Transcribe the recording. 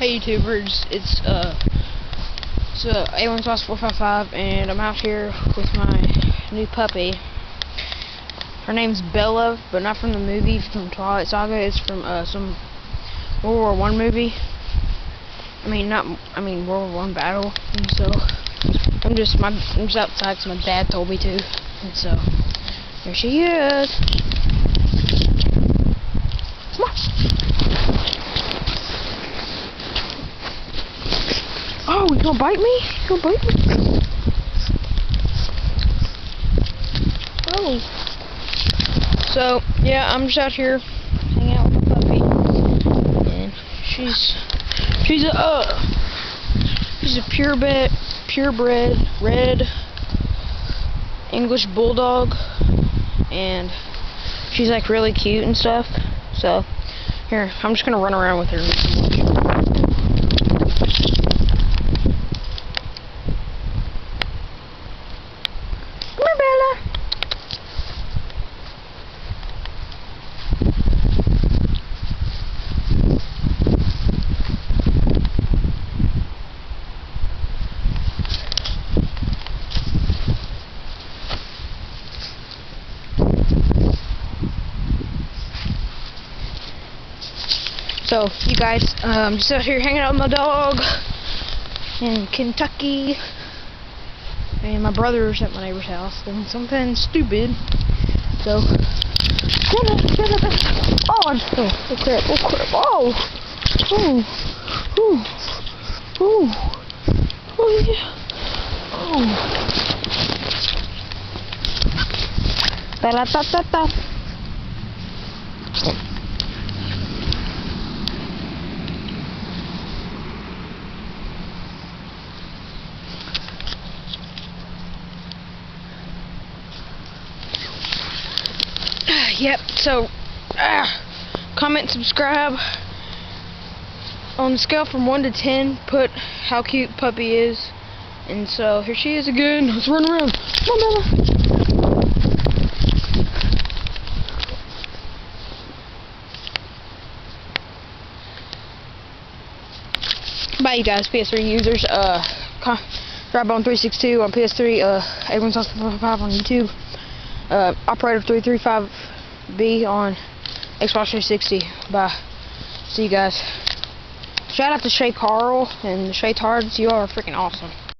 Hey YouTubers, it's A1Sauce455, and I'm out here with my new puppy. Her name's Bella, but not from the movie from Twilight Saga. It's from some World War I movie. World War I battle. And so I'm just outside because my dad told me to. And so here she is. Come on. Oh, you gonna bite me? You gonna bite me? Oh. So, yeah, I'm just out here hanging out with my puppy. And she's a purebred red English Bulldog. And she's like really cute and stuff. So, here, I'm just gonna run around with her and watch. So, you guys, I'm just out here hanging out with my dog in Kentucky, and my brother's at my neighbor's house doing something stupid. So, oh crap, oh yeah, ta-ta-ta-ta. Yep, so comment, subscribe. On the scale from 1 to 10, put how cute puppy is. And so here she is again. Let's run around. Come on, Bella. Bye, you guys, PS3 users. Drybone362 on PS3. A1Sauce455 on YouTube. Operator335B on Xbox 360. Bye. See you guys. Shout out to Shay Carl and the Shay Tards. You all are freaking awesome.